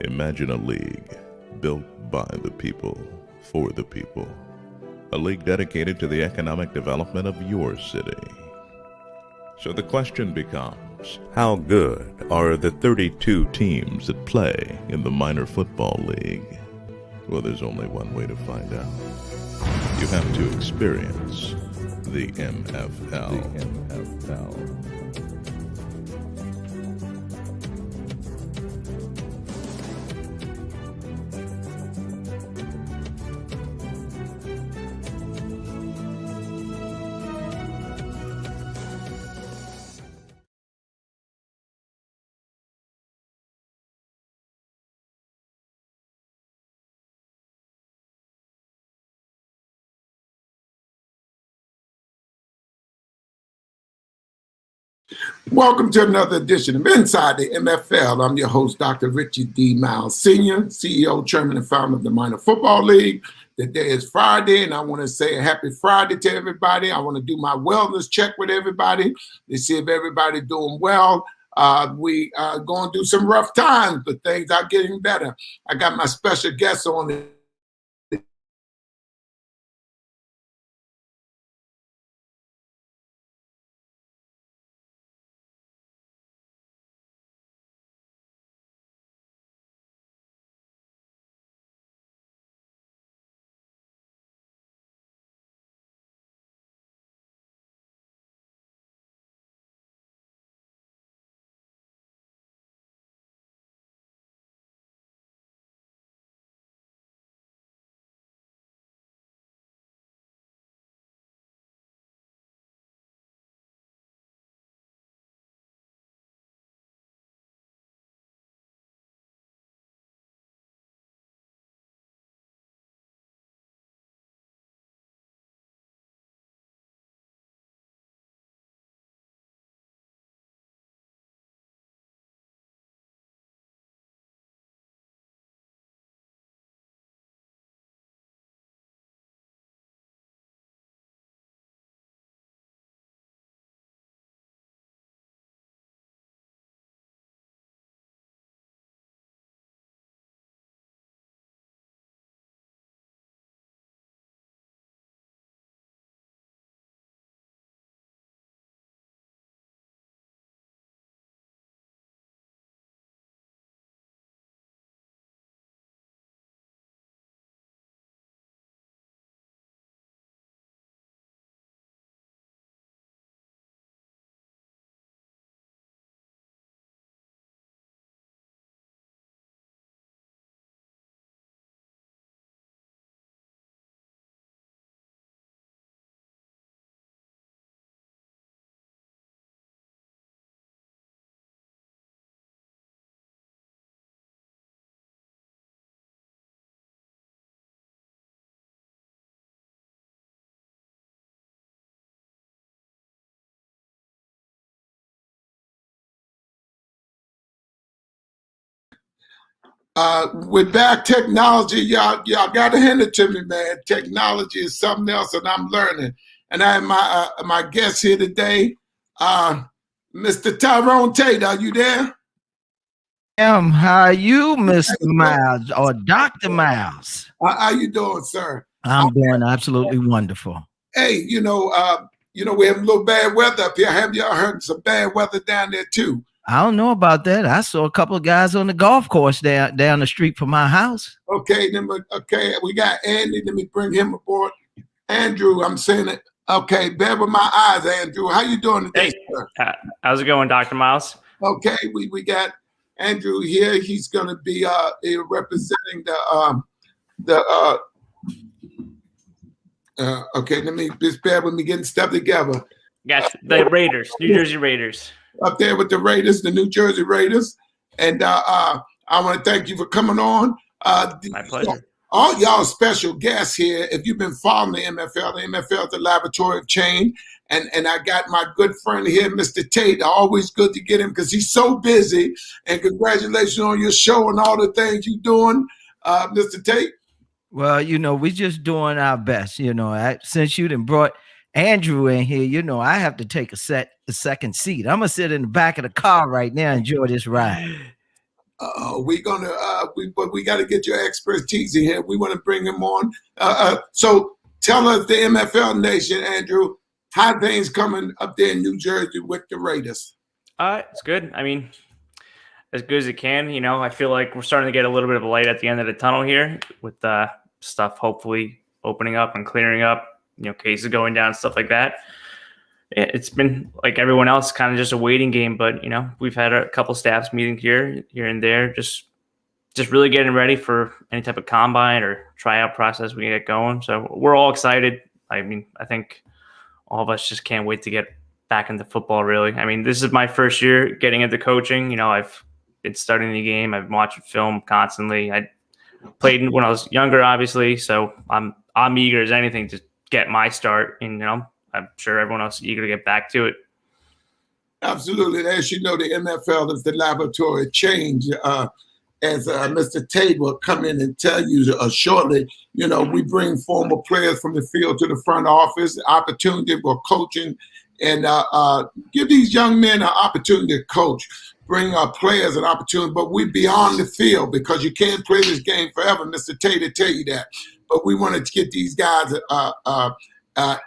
Imagine a league built by the people, for the people. A league dedicated to the economic development of your city. So the question becomes, how good are the 32 teams that play in the minor football league? Well, there's only one way to find out. You have to experience the MFL. Welcome to another edition of Inside the MFL. I'm your host, Dr. Richie D. Myles Sr., CEO, Chairman, and Founder of the Minor Football League. Today is Friday, and I want to say a happy Friday to everybody. I want to do my wellness check with everybody to see if everybody's doing well. We are going through some rough times, but things are getting better. I got my special guest on with that technology. Y'all got to hand it to me, man. Technology is something else, and I'm learning. And I have my guest here today, Mr. Tyrone Tate. Are you there? How are you, Mr. Myles or Dr. Myles? How you doing, sir? I'm doing absolutely wonderful. Hey, we have a little bad weather up here. Have y'all heard some bad weather down there too? I don't know about that. I saw a couple of guys on the golf course down the street from my house. Okay, we got Andy. Let me bring him aboard. Andrew, I'm saying it. Okay, bear with my eyes, Andrew. How you doing today, sir? How's it going, Dr. Myles? Okay, we got Andrew here. He's going to be representing okay, let me just bear with me getting stuff together. Yes, the Raiders, New Jersey Raiders. Up there with the Raiders, the New Jersey Raiders. And I want to thank you for coming on. My pleasure. So all y'all special guests here, if you've been following the MFL is the laboratory of change. And I got my good friend here, Mr. Tate. Always good to get him because he's so busy. And congratulations on your show and all the things you're doing, Mr. Tate. Well, we're just doing our best. Since you done brought Andrew in here, I have to take a second seat. I'm gonna sit in the back of the car right now and enjoy this ride. But we got to get your expertise in here. We want to bring him on. So tell us, the MFL Nation, Andrew, how things coming up there in New Jersey with the Raiders? It's good. I mean, as good as it can. You know, I feel like we're starting to get a little bit of a light at the end of the tunnel here with stuff hopefully opening up and clearing up. You know, cases going down, stuff like that. It's been like everyone else, kind of just a waiting game. But you know, we've had a couple staffs meeting here and there, just really getting ready for any type of combine or tryout process we can get going. So we're all excited. I mean, I think all of us just can't wait to get back into football. Really, I mean, this is my first year getting into coaching. You know, I've been studying the game. I've watched film constantly. I played when I was younger, obviously. So I'm eager as anything to get my start. And, you know, I'm sure everyone else is eager to get back to it. Absolutely. As you know, the MFL is the laboratory of change. As Mr. Tate will come in and tell you shortly, you know, we bring former players from the field to the front office, opportunity for coaching, and give these young men an opportunity to coach. Bring our players an opportunity, but we're beyond the field because you can't play this game forever. Mr. Tate will tell you that. But we wanted to get these guys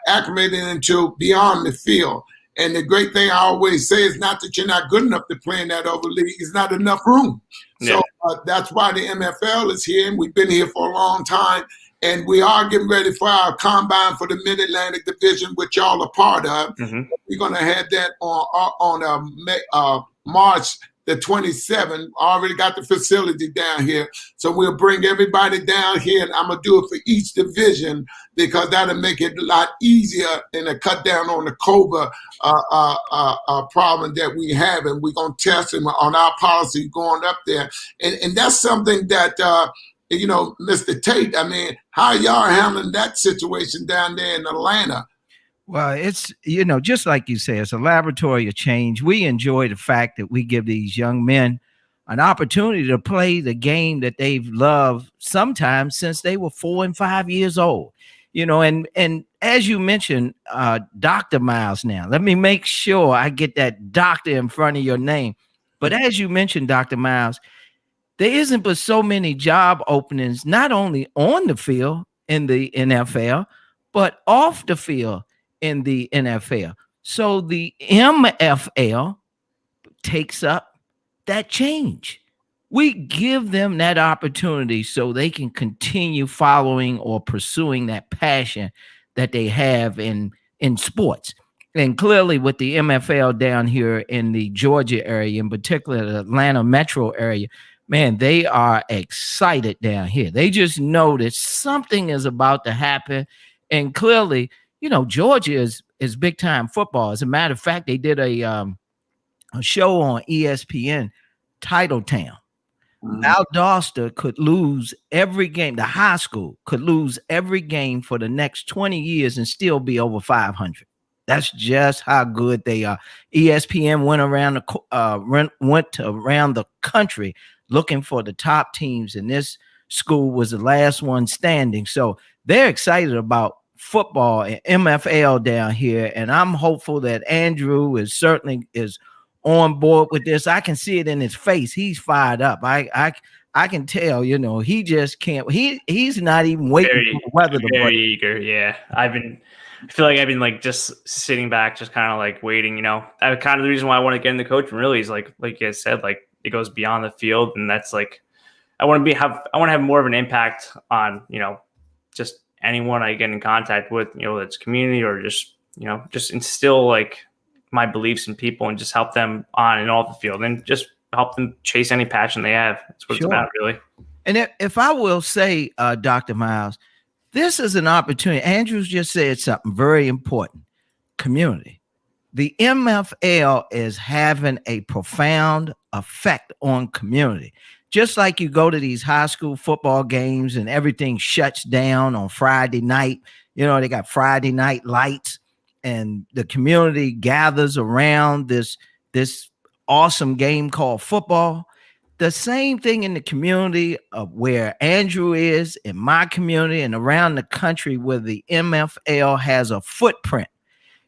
acclimated into beyond the field. And the great thing I always say is not that you're not good enough to play in that other league. It's not enough room. Yeah. So that's why the MFL is here, and we've been here for a long time. And we are getting ready for our combine for the Mid-Atlantic Division, which y'all are part of. Mm-hmm. We're going to have that on March the 27th. Already got the facility down here. So we'll bring everybody down here, and I'm going to do it for each division because that'll make it a lot easier and to cut down on the COVID problem that we have. And we're going to test them on our policy going up there. And that's something that, you know, Mr. Tate, I mean, how y'all handling that situation down there in Atlanta? Well, it's, you know, just like you say, it's a laboratory of change. We enjoy the fact that we give these young men an opportunity to play the game that they've loved sometimes since they were 4 and 5 years old. You know, and as you mentioned, Dr. Myles now, let me make sure I get that doctor in front of your name. But as you mentioned, Dr. Myles, there isn't but so many job openings, not only on the field in the NFL, but off the field in the NFL. So the MFL takes up that change. We give them that opportunity so they can continue following or pursuing that passion that they have in sports. And clearly with the MFL down here in the Georgia area, in particular the Atlanta metro area, man, they are excited down here. They just know that something is about to happen. And clearly, you know, Georgia is big time football. As a matter of fact, they did a show on ESPN, Title Town. Valdosta could lose every game. The high school could lose every game for the next 20 years and still be over 500. That's just how good they are. ESPN went around the country looking for the top teams, and this school was the last one standing. So they're excited about football and MFL down here, and I'm hopeful that Andrew is on board with this. I can see it in his face. He's fired up. I can tell, you know, he just can't. He's not even waiting for the weather to break. Very eager. Yeah, I feel like I've been like just sitting back, just kind of like waiting. You know, kind of the reason why I want to get into coaching really is like you guys said, like it goes beyond the field, and that's like I want to have more of an impact on, you know, just anyone I get in contact with, you know, that's community or just, you know, just instill like my beliefs in people and just help them on and off the field and just help them chase any passion they have. That's what it's about, really. And if I will say, Dr. Myles, this is an opportunity. Andrew's just said something very important. Community. The MFL is having a profound effect on community. Just like you go to these high school football games and everything shuts down on Friday night, you know, they got Friday night lights and the community gathers around this awesome game called football. The same thing in the community of where Andrew is, in my community and around the country where the MFL has a footprint.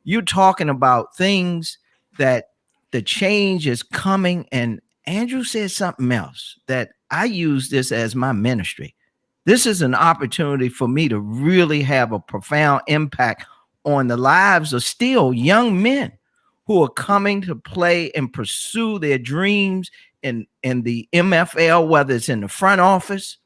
You're talking about things that the change is coming, and Andrew said something else that I use this as my ministry. This is an opportunity for me to really have a profound impact on the lives of still young men who are coming to play and pursue their dreams in the MFL, whether it's in the front office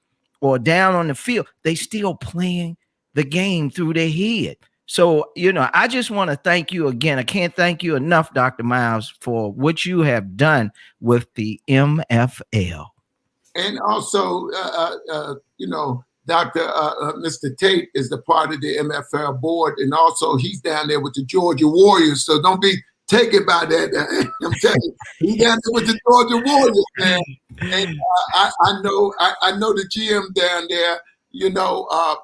or down on the field. They still playing the game through their head. So, I just want to thank you again. I can't thank you enough, Dr. Myles, for what you have done with the MFL. And also, Dr. Mr. Tate is the part of the MFL board, and also he's down there with the Georgia Warriors. So don't be taken by that. I'm telling you, he's down there with the Georgia Warriors, man. And I know the GM down there.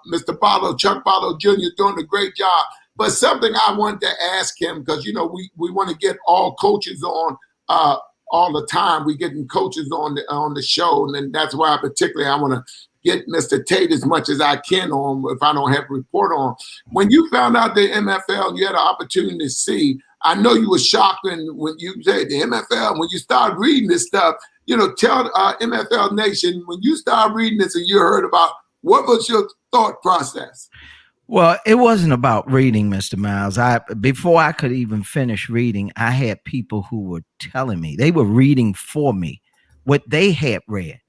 Mr. Barlow, Chuck Barlow Jr. doing a great job. But something I wanted to ask him, because we want to get all coaches on all the time. We're getting coaches on the show, and that's why particularly I want to get Mr. Tate as much as I can on if I don't have a report on. When you found out the MFL and you had an opportunity to see, I know you were shocked when you said the MFL, when you started reading this stuff, tell MFL Nation, when you started reading this and you heard about, what was your thought process? Well, it wasn't about reading, Mr. Myles. Before I could even finish reading, I had people who were telling me, they were reading for me what they had read.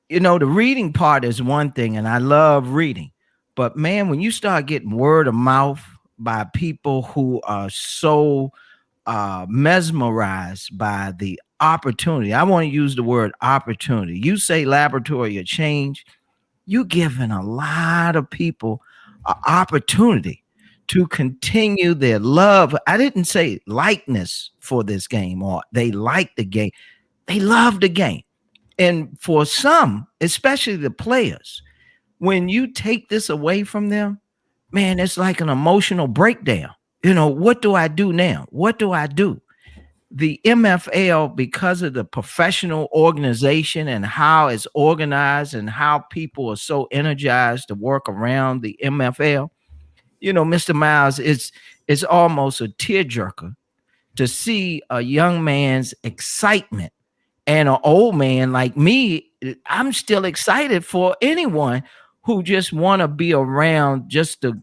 The reading part is one thing, and I love reading. But man, when you start getting word of mouth by people who are so mesmerized by the opportunity, I want to use the word opportunity. You say laboratory of change, you're giving a lot of people an opportunity to continue their love. I didn't say likeness for this game or they like the game. They love the game. And for some, especially the players, when you take this away from them, man, it's like an emotional breakdown. What do I do now? What do I do? The MFL, because of the professional organization and how it's organized and how people are so energized to work around the MFL, Mr. Myles, it's almost a tearjerker to see a young man's excitement. And an old man like me, I'm still excited for anyone who just want to be around just the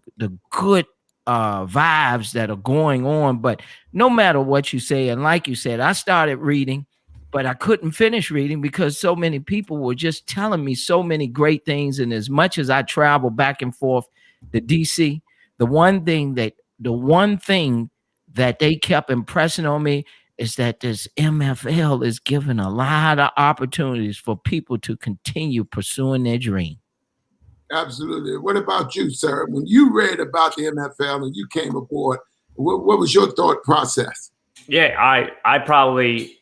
good vibes that are going on. But no matter what you say, and like you said, I started reading, but I couldn't finish reading because so many people were just telling me so many great things. And as much as I travel back and forth to DC, the one thing that they kept impressing on me is that this MFL is giving a lot of opportunities for people to continue pursuing their dream. Absolutely. What about you, sir? When you read about the MFL and you came aboard, what was your thought process? Yeah, I'm probably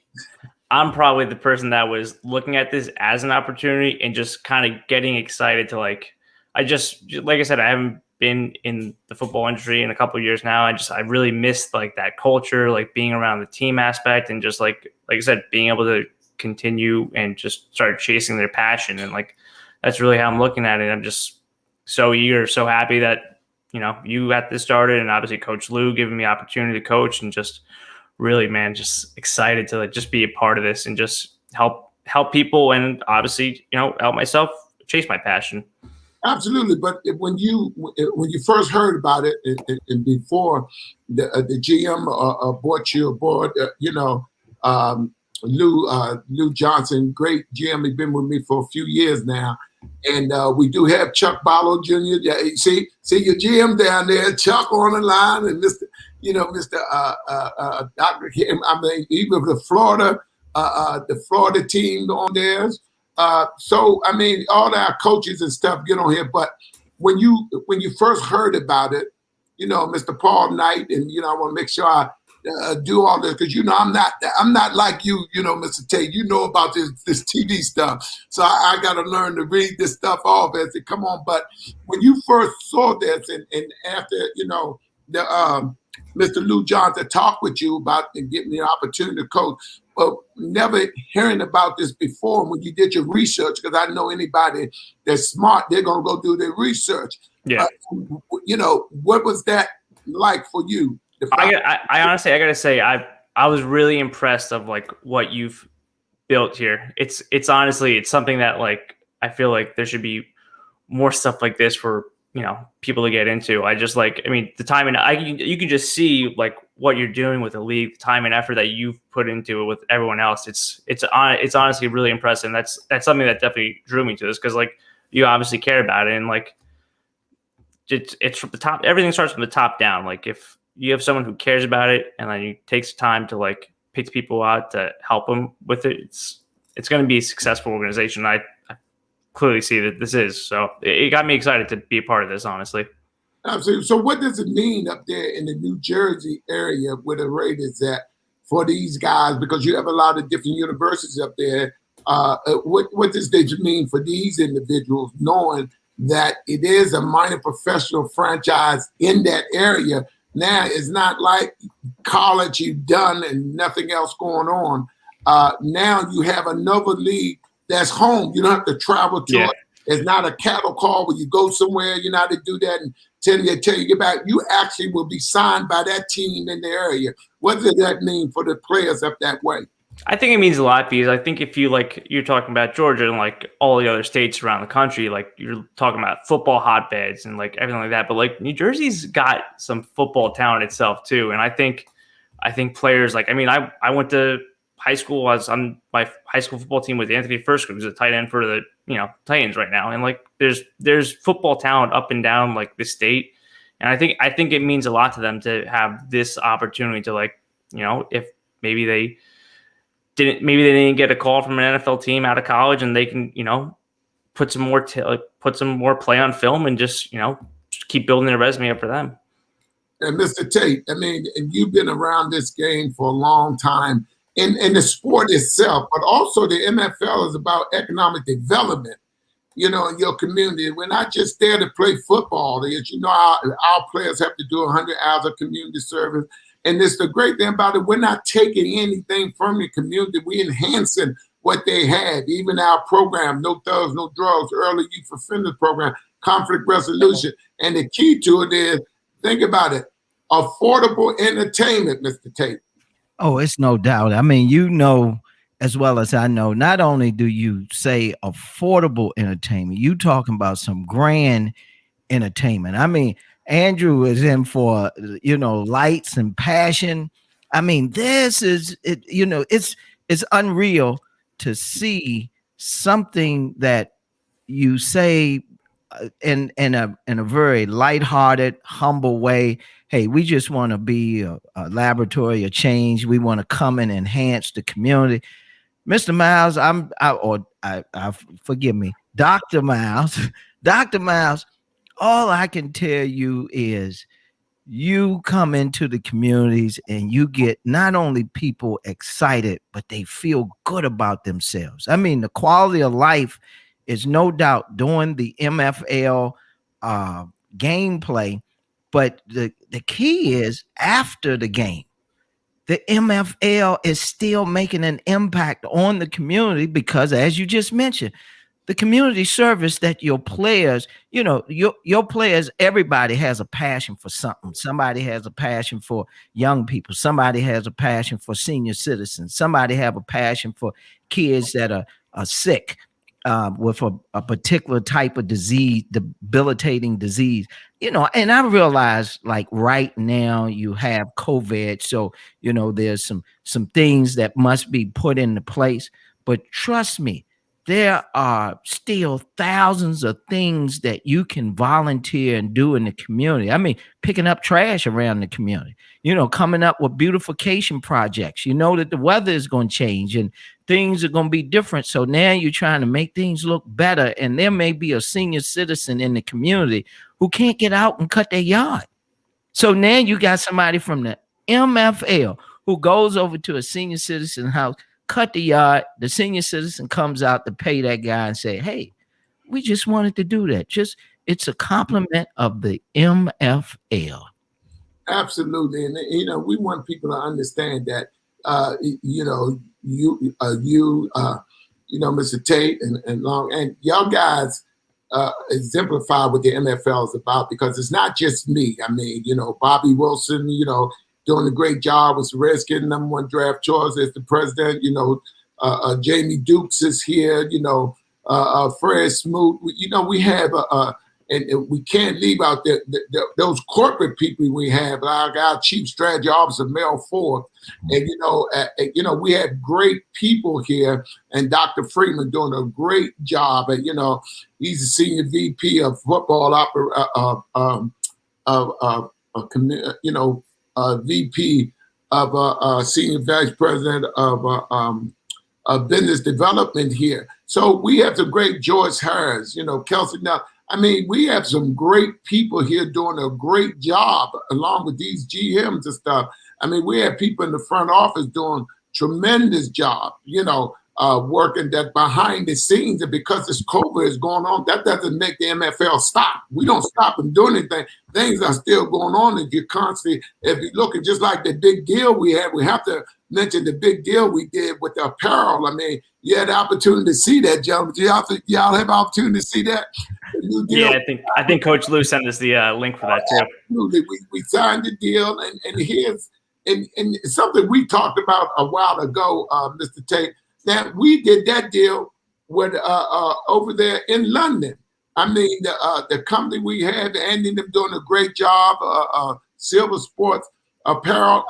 the person that was looking at this as an opportunity and just kind of getting excited to like I said, I haven't been in the football industry in a couple of years now. I really missed like that culture, like being around the team aspect and just like I said, being able to continue and just start chasing their passion. And like, that's really how I'm looking at it. I'm just so eager, so happy that, you got this started and obviously Coach Lou giving me opportunity to coach and just really, man, just excited to like, just be a part of this and just help people. And obviously, help myself chase my passion. Absolutely, but when you first heard about it, and before the GM brought you aboard, Lou Johnson, great GM, he's been with me for a few years now, and we do have Chuck Barlow Jr. Yeah, see your GM down there, Chuck on the line, and Mr. Dr. Kim. I mean, even the Florida team on theirs. So I mean, all our coaches and stuff get on here. But when you first heard about it, Mr. Paul Knight, and I want to make sure I do all this because I'm not like you, Mr. Tate. You know about this TV stuff, so I got to learn to read this stuff off as it come on. But when you first saw this, and after Mr. Lou Johnson talked with you about getting the opportunity to coach. But never hearing about this before when you did your research, because I know anybody that's smart, they're going to go do their research. Yeah. What was that like for you? I honestly, I got to say, I was really impressed of like what you've built here. It's honestly, it's something that like I feel like there should be more stuff like this for, you know, people to get into. I just like, I mean, the time and you can just see like what you're doing with the league, the time and effort that you've put into it with everyone else. It's honestly really impressive. And that's something that definitely drew me to this, because like you obviously care about it, and like it's from the top. Everything starts from the top down. Like if you have someone who cares about it and then you takes time to like pick people out to help them with it, it's going to be a successful organization. I clearly see that this is. So it got me excited to be a part of this, honestly. Absolutely. So what does it mean up there in the New Jersey area where the Raiders at for these guys? Because you have a lot of different universities up there. What does this mean for these individuals, knowing that it is a minor professional franchise in that area? Now it's not like college you've done and nothing else going on. Now you have another league that's home. You don't have to travel to it. It's not a cattle call where you go somewhere, you know how to do that, and tell you get back. You actually will be signed by that team in the area. What does that mean for the players up that way? I think it means a lot, because I think if you like, you're talking about Georgia and like all the other states around the country, like you're talking about football hotbeds and like everything like that. But like New Jersey's got some football talent itself too. And I think players like, I mean, I went to high school. I was on my high school football team with Anthony First, who's a tight end for the, you know, Titans right now. And like there's football talent up and down like the state. And I think it means a lot to them to have this opportunity to, like, you know, if maybe they didn't get a call from an NFL team out of college, and they can, you know, put some more play on film and just, you know, just keep building their resume up for them. And Mr. Tate, I mean, you've been around this game for a long time in the sport itself, but also the MFL is about economic development, you know, in your community. We're not just there to play football. As you know, our players have to do 100 hours of community service. And it's the great thing about it, we're not taking anything from the community. We're enhancing what they have. Even our program, No Thugs, No Drugs, Early Youth Offender Program, conflict resolution. And the key to it is, think about it, affordable entertainment, Mr. Tate. Oh, it's no doubt. I mean, you know, as well as I know, not only do you say affordable entertainment, you talking about some grand entertainment. I mean, Andrew is in for, you know, lights and passion. I mean, this is it. You know, it's unreal to see something that you say in a very lighthearted, humble way. Hey, we just want to be a laboratory of change. We want to come and enhance the community. Mr. Myles, forgive me, Dr. Myles, Dr. Myles. All I can tell you is you come into the communities and you get not only people excited, but they feel good about themselves. I mean, the quality of life is no doubt doing the MFL gameplay, but the key is after the game. The MFL is still making an impact on the community because, as you just mentioned, the community service that your players, you know, your players, everybody has a passion for something. Somebody has a passion for young people. Somebody has a passion for senior citizens. Somebody have a passion for kids that are sick with a particular type of disease, debilitating disease. You know, and I realize like right now you have COVID. So, you know, there's some things that must be put into place. But trust me, there are still thousands of things that you can volunteer and do in the community. I mean, picking up trash around the community, you know, coming up with beautification projects. You know that the weather is going to change and things are going to be different. So now you're trying to make things look better. And there may be a senior citizen in the community who can't get out and cut their yard. So now you got somebody from the MFL who goes over to a senior citizen house, cut the yard. The senior citizen comes out to pay that guy and say, hey, we just wanted to do that. It's a compliment of the MFL. Absolutely. And, you know, we want people to understand that, you know, Mr. Tate and Long, and y'all guys exemplify what the MFL is about, because it's not just me. I mean, you know, Bobby Wilson, you know, doing a great job with the Redskins, #1 draft choice as the president. You know, Jamie Dukes is here. Fred Smoot. We have and we can't leave out those corporate people we have, like our Chief Strategy Officer, Mel Ford. And, we have great people here, and Dr. Freeman doing a great job. And, he's the Senior VP of Football, VP of Senior Vice President of Business Development here. So we have some great Joyce Harris, Kelsey. Now, we have some great people here doing a great job along with these GMs and stuff. We have people in the front office doing tremendous job, working that behind the scenes. And because this COVID is going on, that doesn't make the MFL stop. We don't stop them doing anything. Things are still going on. If you look at just like the big deal we have to mention the big deal we did with the apparel. You had the opportunity to see that, gentlemen. Y'all have opportunity to see that? Yeah, I think Coach Lou sent us the link for that too. Absolutely. We signed the deal, and here's and something we talked about a while ago, Mr. Tate, that we did that deal with over there in London. The company we had, Andy, them doing a great job. Silver Sports Apparel.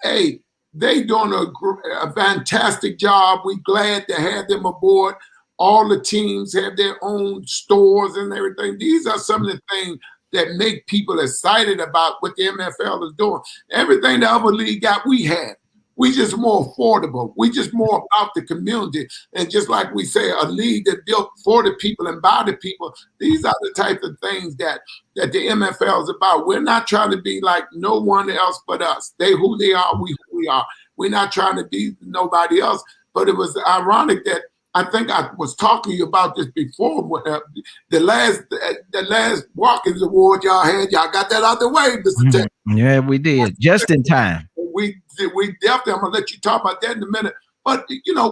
Hey, they doing a fantastic job. We glad to have them aboard. All the teams have their own stores and everything. These are some of the things that make people excited about what the MFL is doing. Everything the other league got, we have. We just more affordable. We just more about the community. And just like we say, a league that built for the people and by the people, these are the types of things that the MFL is about. We're not trying to be like no one else but us. They who they are, we who we are. We're not trying to be nobody else. But it was ironic that I think I was talking to you about this before. The last Watkins Award y'all had, y'all got that out the way, Mr. Tate. Yeah, we did. Just in time. We definitely, I'm going to let you talk about that in a minute. But,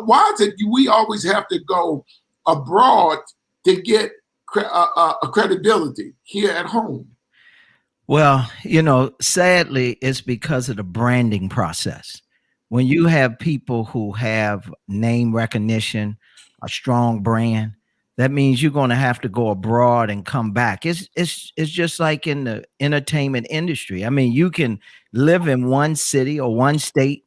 why is it we always have to go abroad to get credibility here at home? Well, sadly, it's because of the branding process. When you have people who have name recognition, a strong brand, that means you're going to have to go abroad and come back. It's just like in the entertainment industry. You can live in one city or one state.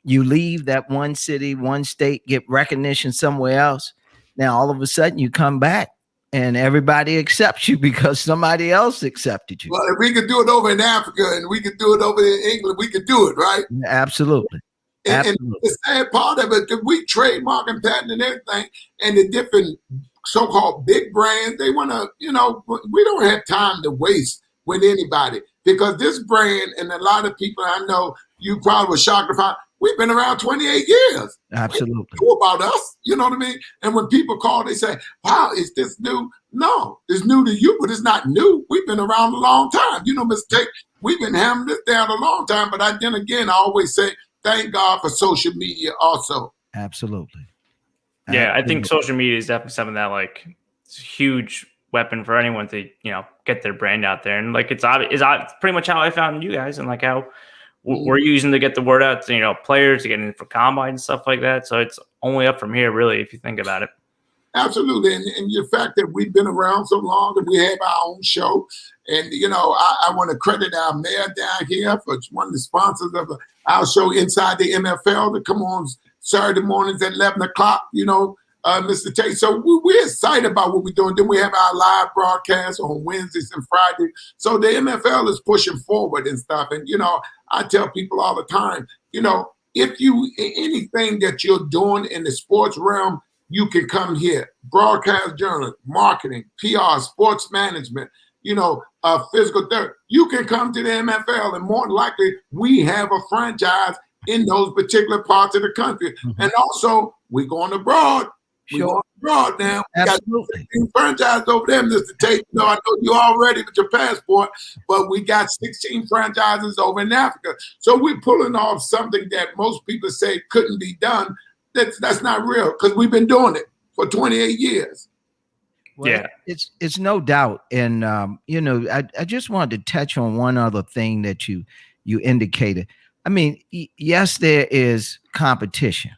You leave that one city, one state, get recognition somewhere else. Now, all of a sudden you come back and everybody accepts you because somebody else accepted you. Well, if we could do it over in Africa and we could do it over in England, we could do it, right? Absolutely. And the sad part of it, we trademark and patent and everything, and the different so-called big brands, they want to, we don't have time to waste with anybody because this brand, and a lot of people I know, you probably were shocked to find, we've been around 28 years. Absolutely. What about us? You know what I mean? And when people call, they say, wow, is this new? No, it's new to you, but it's not new. We've been around a long time. Mr. Tate, we've been hammering this down a long time, but I always say, thank God for social media also. Absolutely. Yeah, I think social media is definitely something that it's a huge weapon for anyone to, get their brand out there. And it's pretty much how I found you guys and how we're using to get the word out to, players to get in for combine and stuff like that. So it's only up from here, really, if you think about it. Absolutely. And the fact that we've been around so long and we have our own show. And, I want to credit our mayor down here for one of the sponsors of our show Inside the MFL that come on Saturday mornings at 11 o'clock, Mr. Tate. So we're excited about what we're doing. Then we have our live broadcast on Wednesdays and Fridays. So the MFL is pushing forward and stuff. And, I tell people all the time, if anything that you're doing in the sports realm, you can come here. Broadcast journalism, marketing, PR, sports management, physical therapy. You can come to the MFL, and more than likely, we have a franchise in those particular parts of the country. Mm-hmm. And also, we're going abroad. Sure. We're going abroad now. Absolutely. We got 16 franchises over there, Mr. Tate. I know you're all ready with your passport, but we got 16 franchises over in Africa. So we're pulling off something that most people say couldn't be done. That's not real because we've been doing it for 28 years. Well, yeah, it's no doubt. And, I just wanted to touch on one other thing that you indicated. Yes, there is competition,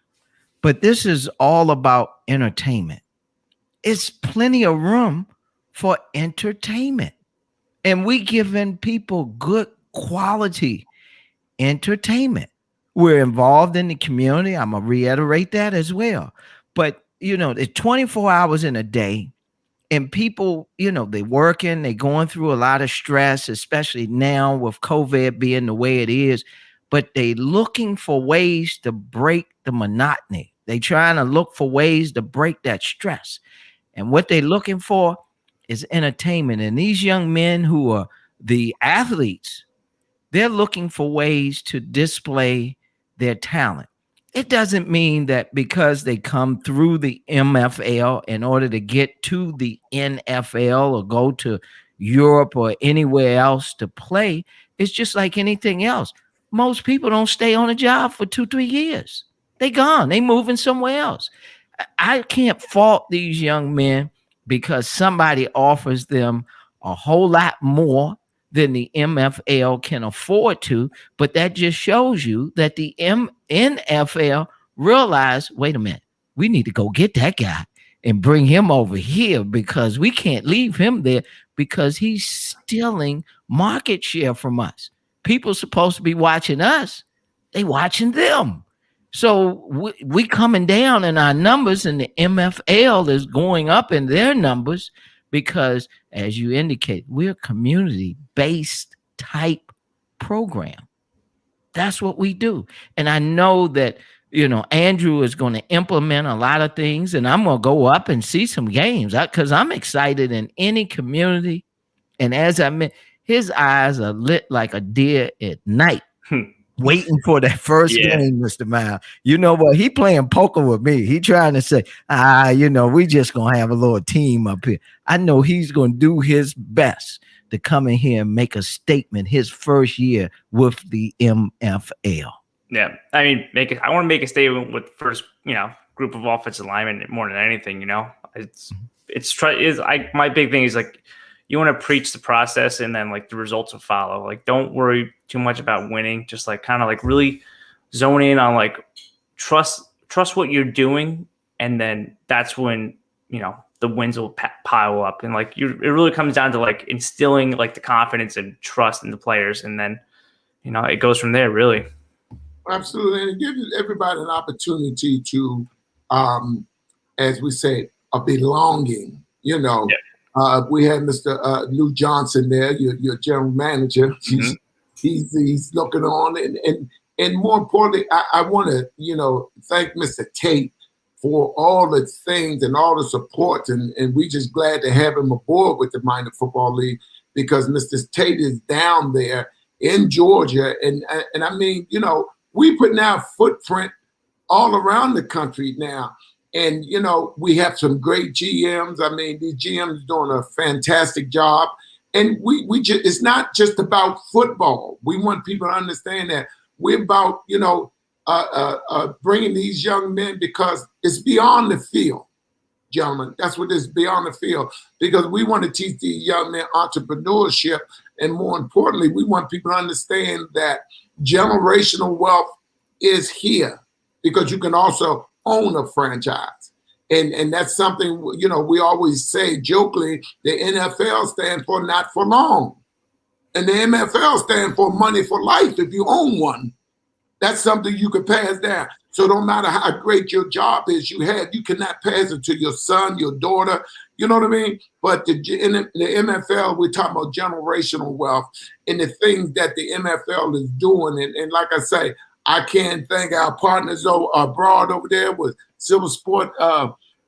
But this is all about entertainment. It's plenty of room for entertainment. And we giving people good quality entertainment. We're involved in the community. I'm going to reiterate that as well. But, it's 24 hours in a day. And people, they working, they going through a lot of stress, especially now with COVID being the way it is. But they looking for ways to break the monotony. They trying to look for ways to break that stress. And what they're looking for is entertainment. And these young men who are the athletes, they're looking for ways to display their talent. It doesn't mean that because they come through the MFL in order to get to the NFL or go to Europe or anywhere else to play. It's just like anything else. Most people don't stay on a job for 2-3 years. They gone. They moving somewhere else. I can't fault these young men because somebody offers them a whole lot more than the MFL can afford to, but that just shows you that the NFL realized, wait a minute, we need to go get that guy and bring him over here because we can't leave him there because he's stealing market share from us. People supposed to be watching us. They watching them. So we coming down in our numbers and the MFL is going up in their numbers because, as you indicate, we're a community-based type program. That's what we do. And I know that, Andrew is going to implement a lot of things, and I'm going to go up and see some games because I'm excited in any community. And as I mentioned, his eyes are lit like a deer at night. Waiting for that first game, Mr. Myles. You know what? He playing poker with me. He trying to say, we just going to have a little team up here. I know he's going to do his best to come in here and make a statement his first year with the MFL. Yeah. I mean, I want to make a statement with the first, group of offensive linemen more than anything, my big thing is like, you want to preach the process and then like the results will follow. Like, don't worry too much about winning. Just like kind of like really zone in on like trust what you're doing. And then that's when, the wins will pile up. And like, it really comes down to like instilling like the confidence and trust in the players. And then, it goes from there really. Absolutely. And it gives everybody an opportunity to, as we say, a belonging, Yeah. We had Mr. Lou Johnson there, your general manager. Mm-hmm. He's looking on, and more importantly, I want to thank Mr. Tate for all the things and all the support, and we just glad to have him aboard with the Minor Football League because Mr. Tate is down there in Georgia, and I mean we putting our footprint all around the country now. And, we have some great GMs. I mean, these GMs doing a fantastic job. And we just, it's not just about football. We want people to understand that we're about, bringing these young men because it's beyond the field, gentlemen. That's what it's beyond the field because we want to teach these young men entrepreneurship. And more importantly, we want people to understand that generational wealth is here because you can also own a franchise. And that's something, we always say jokingly, the NFL stands for not for long. And the MFL stands for money for life if you own one. That's something you can pass down. So no matter how great your job is you cannot pass it to your son, your daughter, you know what I mean? But in the MFL, we're talking about generational wealth and the things that the MFL is doing. And like I say, I can't thank our partners abroad over there with Silver Sport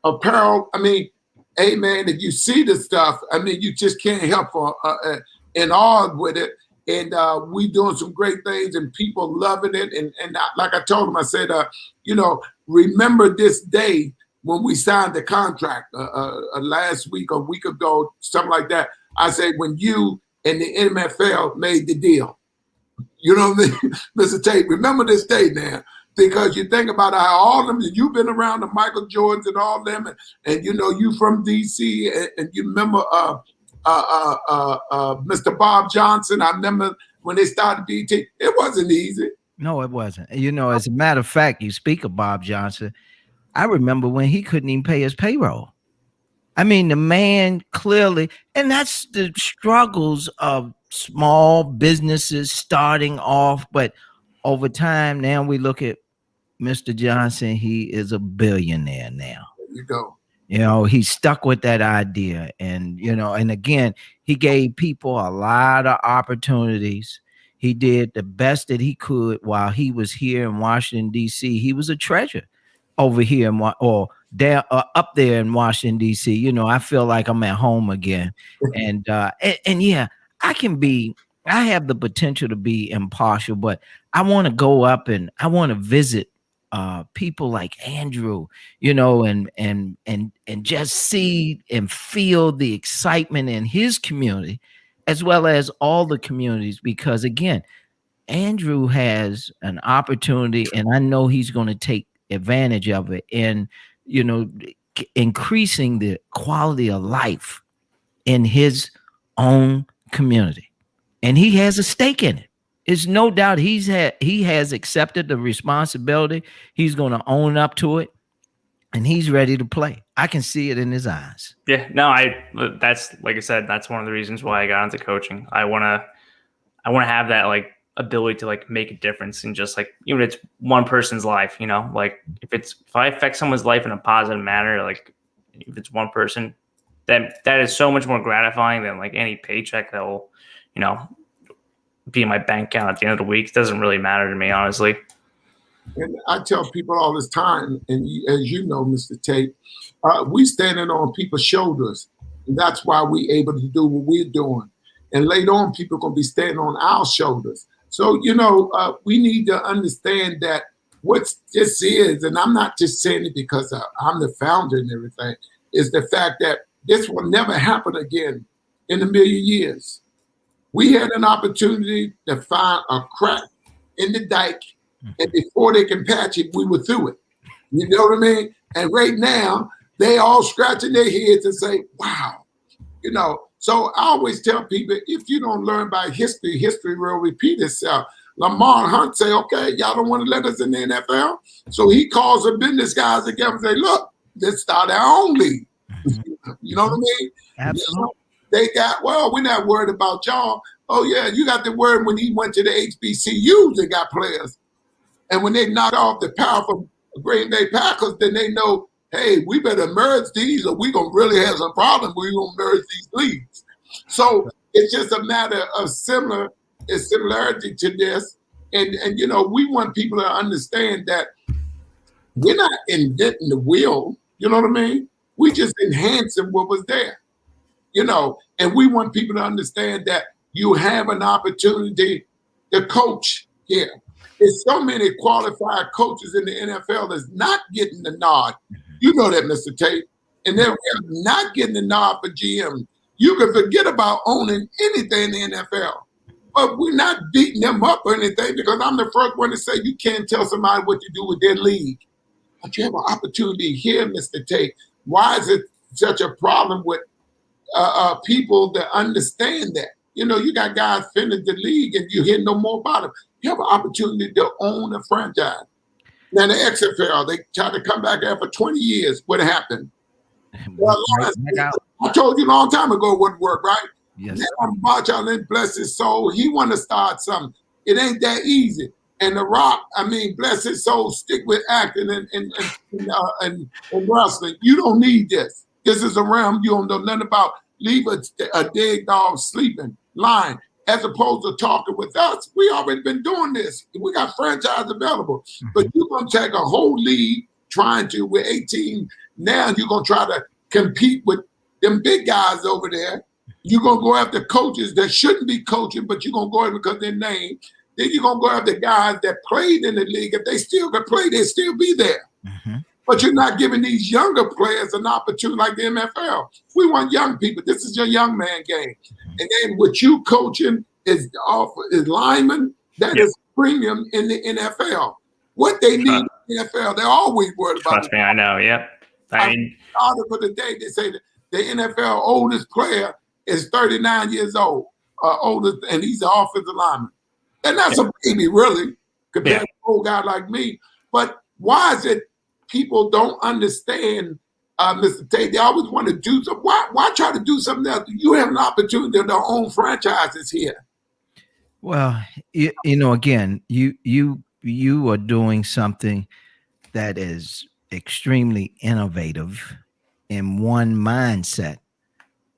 Apparel. I mean, hey, man, if you see the stuff, I mean, you just can't help in awe with it. And we doing some great things and people loving it. And like I told them, I said, remember this day when we signed the contract last week, a week ago, something like that. I said, when you and the MFL made the deal. You know what I mean? Mr. Tate, remember this day now, because you think about how all them, you've been around the Michael Jordans and all them, and you from D.C., and you remember Mr. Bob Johnson. I remember when they started BT, it wasn't easy. No, it wasn't. As a matter of fact, you speak of Bob Johnson. I remember when he couldn't even pay his payroll. I mean, the man clearly, and that's the struggles of small businesses starting off. But over time, now we look at Mr. Johnson, he is a billionaire now. There you go. You know, he stuck with that idea. And, you know, and again, he gave people a lot of opportunities. He did the best that he could while he was here in Washington, D.C. He was a treasure over here or down up there in Washington, D.C. You know, I feel like I'm at home again. And yeah, I have the potential to be impartial, but I want to go up and I want to visit people like Andrew, you know, and just see and feel the excitement in his community, as well as all the communities, because again, Andrew has an opportunity, and I know he's going to take advantage of it, and you know, increasing the quality of life in his own community, and he has a stake in it. It's no doubt he has accepted the responsibility. He's going to own up to it, and he's ready to play. I can see it in his eyes. Yeah, no, that's, like I said, that's one of the reasons why I got into coaching. I want to have that like ability to like make a difference in just like, even if it's one person's life, you know, like if I affect someone's life in a positive manner, like if it's one person, that is so much more gratifying than like any paycheck that will, you know, be in my bank account at the end of the week. It doesn't really matter to me, honestly. And I tell people all this time, and as you know, Mr. Tate, we standing on people's shoulders. And that's why we able to do what we're doing. And later on, people are going to be standing on our shoulders. So, you know, we need to understand that what this is, and I'm not just saying it because I'm the founder and everything, is the fact that this will never happen again in a million years. We had an opportunity to find a crack in the dike, and before they can patch it, we were through it. You know what I mean? And right now, they all scratching their heads and say, wow. You know, so I always tell people, if you don't learn by history, history will repeat itself. Lamar Hunt say, okay, y'all don't want to let us in the NFL? So he calls the business guys together and say, look, let's start our own league. You know what I mean? Absolutely. You know, they got, well, we're not worried about y'all. Oh, yeah, you got the word when he went to the HBCUs, they got players. And when they knock off the powerful Green Bay Packers, then they know, hey, we better merge these or we're going to really have some problems. We're going to merge these leagues. So it's just a matter of similarity to this. And, you know, we want people to understand that we're not inventing the wheel. You know what I mean? We just enhancing what was there. You know, and we want people to understand that you have an opportunity to coach here. There's so many qualified coaches in the NFL that's not getting the nod. You know that, Mr. Tate. And they're not getting the nod for GM. You can forget about owning anything in the NFL. But we're not beating them up or anything, because I'm the first one to say you can't tell somebody what to do with their league. But you have an opportunity here, Mr. Tate. Why is it such a problem with people that understand that? You know, you got guys finish the league and you hear no more about them. You have an opportunity to own a franchise. Now the XFL, they tried to come back there for 20 years. What happened? Well, I told you a long time ago it wouldn't work, right? Yes. Now Bachelin, bless his soul, he want to start something. It ain't that easy. And The Rock, I mean, bless his soul, stick with acting and wrestling. You don't need this. This is a realm you don't know nothing about. Leave a dead dog sleeping, lying, as opposed to talking with us. We already been doing this. We got franchise available. But you're going to take a whole league trying to, with 18, now you're going to try to compete with them big guys over there. You're going to go after coaches that shouldn't be coaching, but you're going to go after because their name. Then you're going to go after guys that played in the league. If they still could play, they'll still be there. But you're not giving these younger players an opportunity like the MFL. We want young people. This is your young man game. And then what you coaching is linemen. That is premium in the NFL. What they need in the NFL, they're always worried about. Trust me, I know. Yep. I mean, for the day, they say that the NFL oldest player is 39 years old, oldest, and he's an offensive lineman. And that's a baby, really, compared to an old guy like me. But why is it people don't understand, Mr. Tate. They always want to do something. Why try to do something else? You have an opportunity to own franchises here. Well, again, you are doing something that is extremely innovative in one mindset,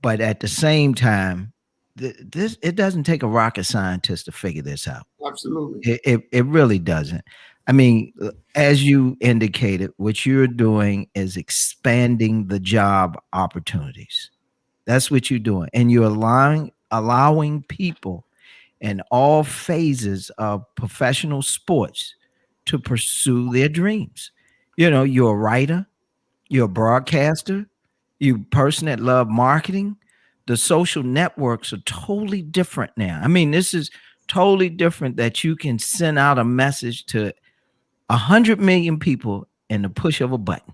but at the same time, it doesn't take a rocket scientist to figure this out. Absolutely, it really doesn't. I mean, as you indicated, what you're doing is expanding the job opportunities. That's what you're doing, and you're allowing people in all phases of professional sports to pursue their dreams. You're a writer, you're a broadcaster, you a person that love marketing. The social networks are totally different now. I mean, this is totally different that you can send out a message to 100 million people in the push of a button.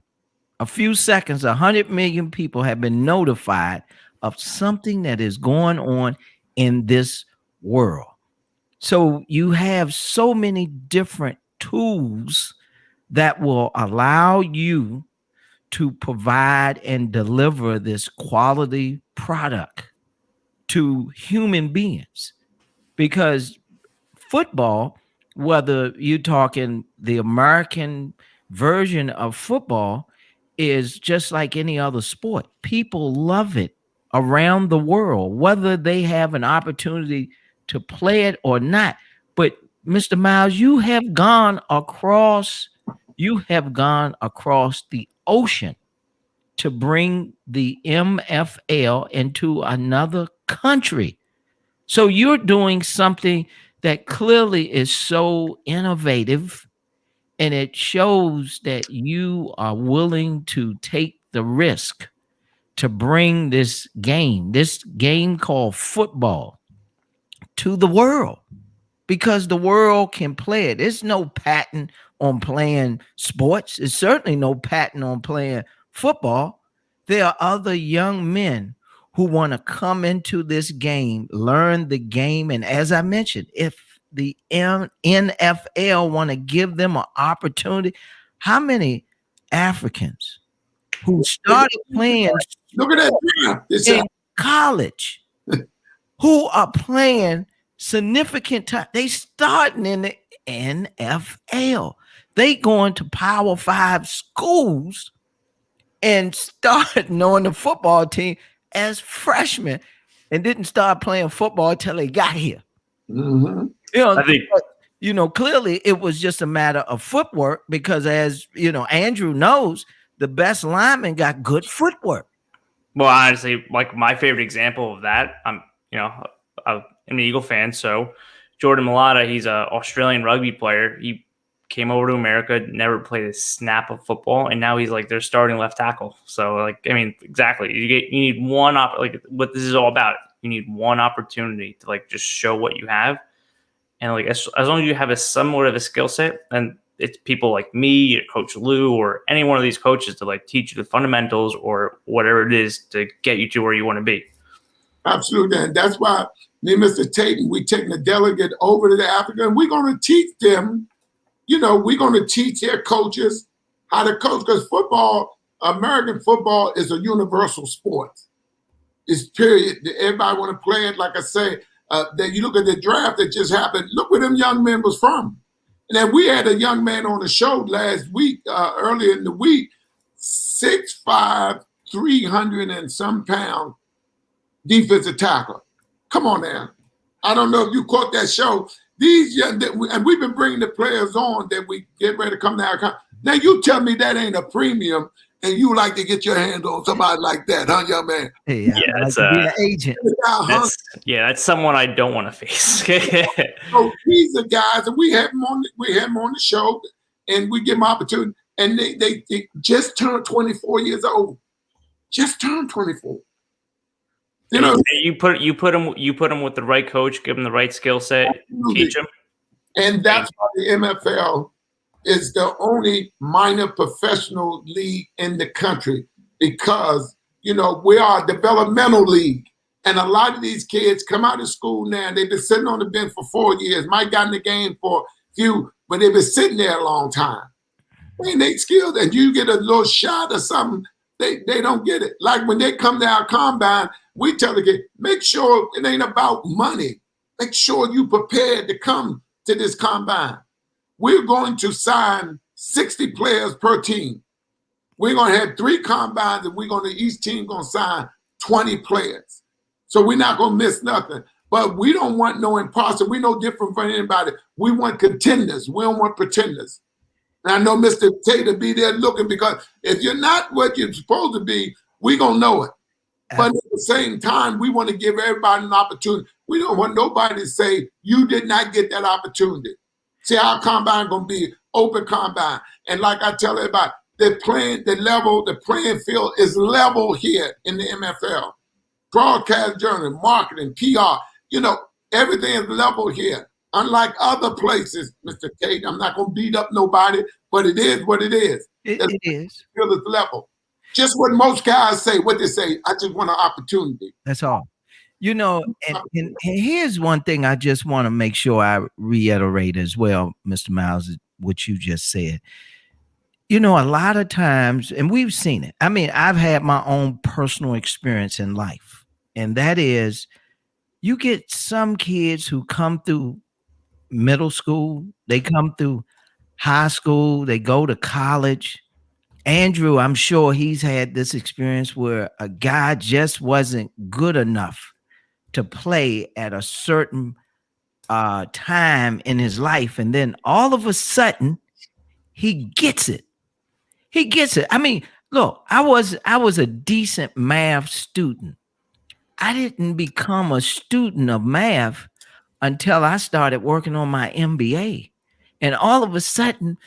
A few seconds, 100 million people have been notified of something that is going on in this world. So you have so many different tools that will allow you to provide and deliver this quality product to human beings. Because football, whether you're talking the American version of football, is just like any other sport. People love it around the world, whether they have an opportunity to play it or not. But Mr. Myles, you have gone across the ocean to bring the MFL into another country. So you're doing something that clearly is so innovative, and it shows that you are willing to take the risk to bring this game called football, to the world, because the world can play it. There's no patent on playing sports. There's certainly no patent on playing football. There are other young men who want to come into this game, learn the game. And as I mentioned, if the NFL want to give them an opportunity, how many Africans who started playing look at that in college who are playing significant time, they starting in the NFL. They going to Power 5 schools and starting on the football team as freshmen and didn't start playing football until they got here. Mm-hmm. Clearly it was just a matter of footwork, because as Andrew knows, the best lineman got good footwork. Well, honestly, like my favorite example of that, I'm an Eagle fan, so Jordan Mailata, he's an Australian rugby player. He came over to America, never played a snap of football, and now he's like their starting left tackle. So, exactly. You need one what this is all about. You need one opportunity to just show what you have, and as long as you have somewhat of a skill set, and it's people like me, or Coach Lou, or any one of these coaches to teach you the fundamentals or whatever it is to get you to where you want to be. Absolutely, and that's why me and Mr. Tate, we're taking a delegate over to Africa, and we're going to teach them. We're going to teach their coaches how to coach, because football, American football, is a universal sport. It's period. Everybody want to play it. Like I say, that you look at the draft that just happened. Look where them young men was from. And then we had a young man on the show last week, earlier in the week, 6'5", 300 and some pound defensive tackle. Come on now. I don't know if you caught that show. These young, and we've been bringing the players on that we get ready to come to our country. Now you tell me that ain't a premium, and you like to get your hands on somebody like that, huh, young man? Hey, that's an agent. That's someone I don't want to face. So these are guys, and we have them on the show, and we give them opportunity, and they just turned 24 years old. Just turned 24. You put them with the right coach, give them the right skill set, absolutely. Teach them, and that's why the MFL is the only minor professional league in the country, because we are a developmental league, and a lot of these kids come out of school now. They've been sitting on the bench for 4 years. Might got in the game for a few, but they've been sitting there a long time. And they skilled, and you get a little shot or something, they don't get it. Like when they come to our combine, we tell the kid, make sure it ain't about money. Make sure you prepared to come to this combine. We're going to sign 60 players per team. We're going to have 3 combines, and each team going to sign 20 players. So we're not going to miss nothing. But we don't want no imposter. We're no different from anybody. We want contenders. We don't want pretenders. And I know Mr. Tate will be there looking, because if you're not what you're supposed to be, we're going to know it. But at the same time, we want to give everybody an opportunity. We don't want nobody to say, you did not get that opportunity. See, our combine going to be open combine. And like I tell everybody, the playing field is level here in the MFL. Broadcast journal, marketing, PR, everything is level here. Unlike other places, Mr. Tate, I'm not going to beat up nobody, but it is what it is. It is. Field is level. Just what most guys say, what they say, I just want an opportunity. That's all. And here's one thing I just want to make sure I reiterate as well, Mr. Myles, what you just said. A lot of times, and we've seen it. I mean, I've had my own personal experience in life, and that is, you get some kids who come through middle school, they come through high school, they go to college. Andrew, I'm sure he's had this experience where a guy just wasn't good enough to play at a certain time in his life. And then all of a sudden, he gets it. He gets it. I mean, look, I was a decent math student. I didn't become a student of math until I started working on my MBA. And all of a sudden,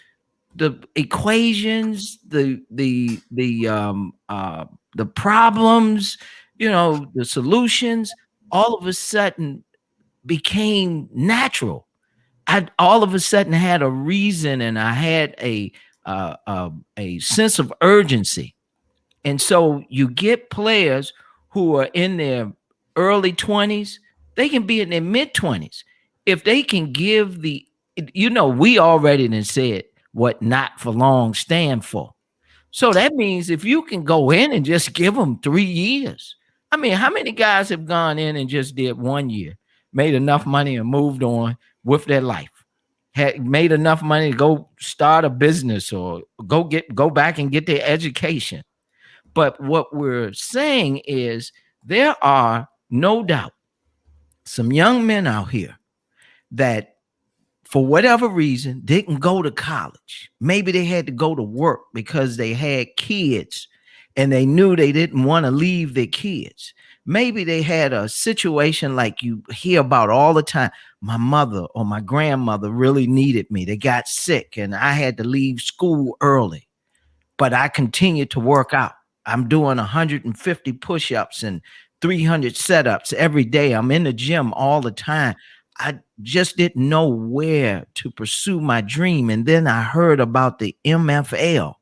the equations, the problems, the solutions, all of a sudden became natural. I all of a sudden had a reason, and I had a sense of urgency. And so you get players who are in their early 20s, they can be in their mid 20s. If they can give we already done said what not for long stand for. So that means if you can go in and just give them 3 years. I mean, how many guys have gone in and just did 1 year, made enough money and moved on with their life, had made enough money to go start a business or go back and get their education? But what we're saying is there are no doubt some young men out here that for whatever reason didn't go to college. Maybe they had to go to work because they had kids and they knew they didn't want to leave their kids. Maybe they had a situation like you hear about all the time. My mother or my grandmother really needed me. They got sick and I had to leave school early, but I continued to work out. I'm doing 150 push-ups and 300 setups every day. I'm in the gym all the time. I just didn't know where to pursue my dream. And then I heard about the MFL.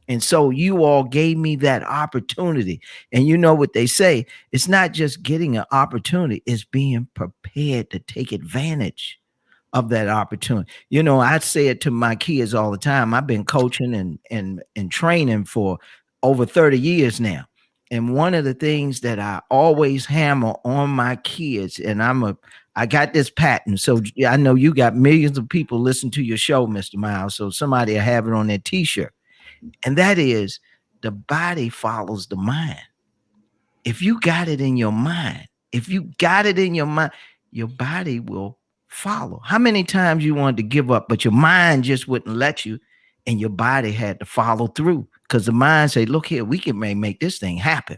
And so you all gave me that opportunity. And you know what they say, it's not just getting an opportunity, it's being prepared to take advantage of that opportunity. I say it to my kids all the time. I've been coaching and training for over 30 years now. And one of the things that I always hammer on my kids, and I got this patent. So I know you got millions of people listen to your show, Mr. Myles. So somebody will have it on their t-shirt. And that is, the body follows the mind. If you got it in your mind, your body will follow. How many times you wanted to give up, but your mind just wouldn't let you, and your body had to follow through because the mind said, look here, we can make this thing happen.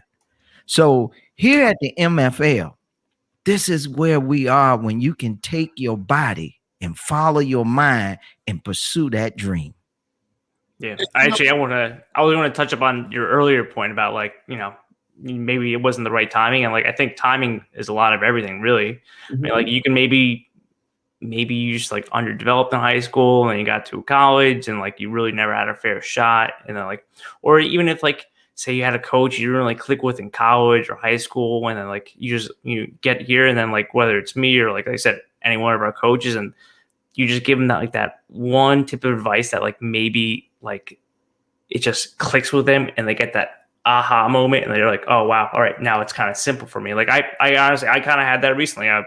So here at the MFL, this is where we are when you can take your body and follow your mind and pursue that dream. Yeah, I was going to touch upon your earlier point about maybe it wasn't the right timing, and I think timing is a lot of everything, really. Mm-hmm. I mean, you can maybe you just underdeveloped in high school and you got to college and you really never had a fair shot, and then or even if say you had a coach you didn't really click with in college or high school, and then you get here, and then whether it's me or like I said, any one of our coaches, and you just give them that one tip of advice that maybe like it just clicks with them and they get that aha moment and they're like, oh wow, all right, now it's kind of simple for me. Like I honestly, I kind of had that recently. I've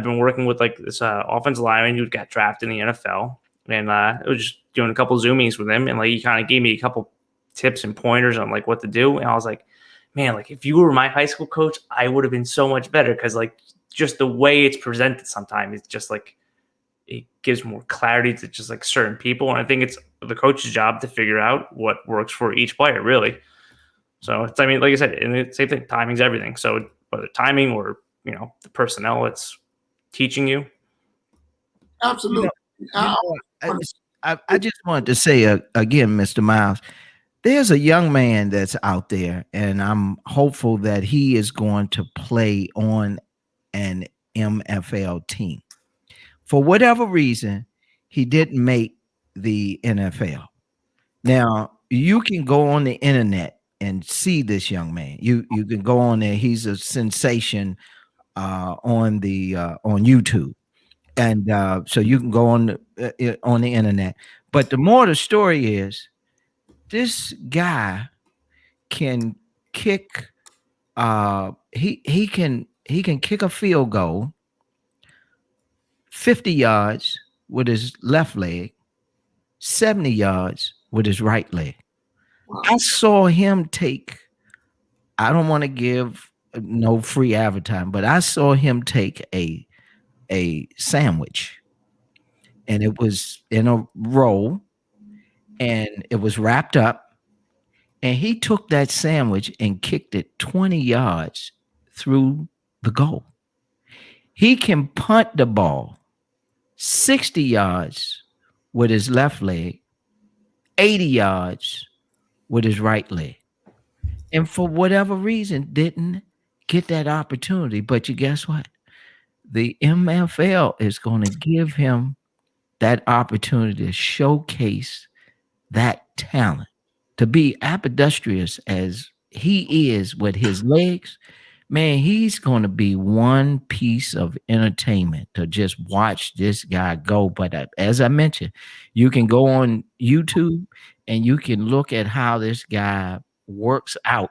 been working with like this offensive lineman who got drafted in the NFL, and I was just doing a couple Zoom meetings with him, and like he kind of gave me a couple tips and pointers on like what to do, and I was like, man, like if you were my high school coach, I would have been so much better, because like just the way it's presented sometimes, it's just like it gives more clarity to just like certain people, and I think it's the coach's job to figure out what works for each player, really. So it's, I mean, like I said, and it's same thing, timing's everything. So whether timing or, you know, the personnel, it's teaching you. Absolutely. I just wanted to say again, Mr. Myles, there's a young man that's out there, and I'm hopeful that he is going to play on an MFL team. For whatever reason, he didn't make the NFL. Now, you can go on the internet and see this young man. You can go on there. He's a sensation on YouTube, and so you can go on the internet. But the more the story is, this guy can kick. He can kick a field goal 50 yards with his left leg, 70 yards with his right leg. I saw him take, I don't want to give no free advertising, but I saw him take a sandwich, and it was in a roll, and it was wrapped up, and he took that sandwich and kicked it 20 yards through the goal. He can punt the ball 60 yards with his left leg, 80 yards with his right leg, and for whatever reason didn't get that opportunity. But you guess what? The MFL is going to give him that opportunity to showcase that talent, to be ambidextrous as he is with his legs. Man, he's going to be one piece of entertainment to just watch this guy go. But as I mentioned, you can go on YouTube and you can look at how this guy works out.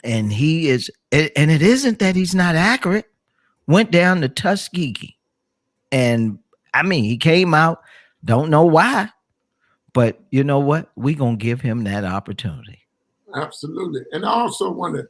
And he is, and it isn't that he's not accurate. Went down to Tuskegee. And I mean, he came out, don't know why, but you know what? We're going to give him that opportunity. Absolutely. And I also want to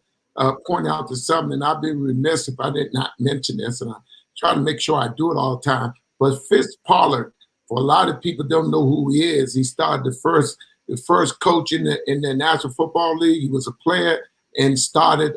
point out to something, and I'd be remiss if I did not mention this, and I try to make sure I do it all the time. But Fitz Pollard, for a lot of people don't know who he is. He started the first coach in the National Football League. He was a player and started.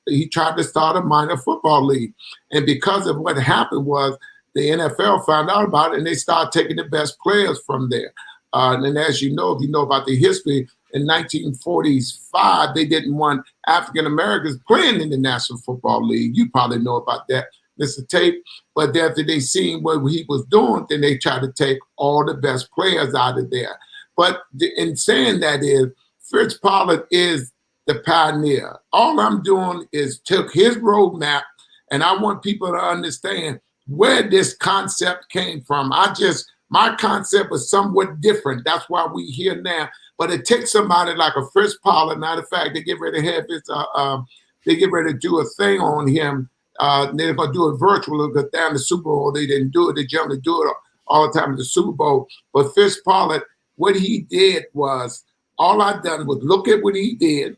He tried to start a minor football league, and because of what happened was the NFL found out about it, and they started taking the best players from there. And as you know, if you know about the history, in 1945, they didn't want African Americans playing in the National Football League. You probably know about that, Mr. Tate. But after they seen what he was doing, then they tried to take all the best players out of there. But in saying that is, Fitz Pollard is the pioneer. All I'm doing is took his roadmap, and I want people to understand where this concept came from. My concept was somewhat different. That's why we here now. But it takes somebody like a Fitz Pollard. Matter of fact, they get ready to have his, they get ready to do a thing on him. They're going to do it virtually because down the Super Bowl, they didn't do it. They generally do it all the time at the Super Bowl. But Fitz Pollard, what he did was, all I done was look at what he did,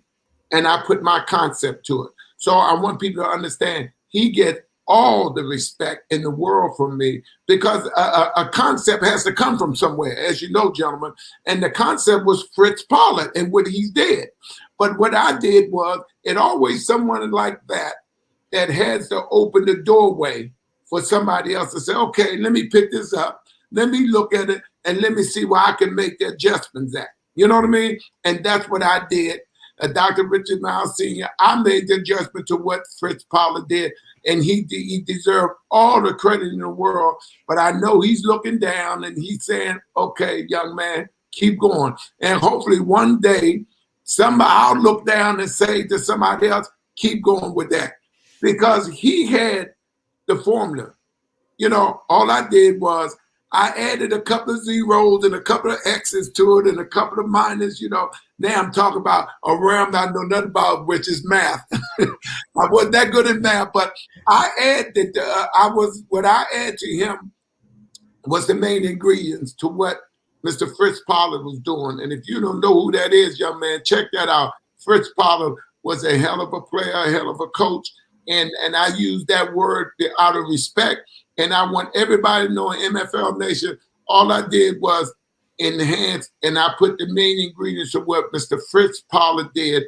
and I put my concept to it. So I want people to understand he gets all the respect in the world from me, because a concept has to come from somewhere, as you know, gentlemen. And the concept was Fitz Pollard and what he did. But what I did was, it always someone like that has to open the doorway for somebody else to say, okay, let me pick this up, let me look at it, and let me see where I can make the adjustments at. You know what I mean? And that's what I did. Dr. Richard Myles Sr., I made the adjustment to what Fitz Pollard did, and he deserved all the credit in the world. But I know he's looking down and he's saying, okay, young man, keep going. And hopefully one day, I'll look down and say to somebody else, keep going with that. Because he had the formula. You know, all I did was I added a couple of zeros and a couple of X's to it and a couple of minus, Now I'm talking about a realm I know nothing about, which is math. I wasn't that good at math, but I added, what I add to him was the main ingredients to what Mr. Fritz Pollard was doing. And if you don't know who that is, young man, check that out. Fritz Pollard was a hell of a player, a hell of a coach. And I use that word out of respect. And I want everybody to know in MFL Nation, all I did was enhance, and I put the main ingredients of what Mr. Fritz Pollard did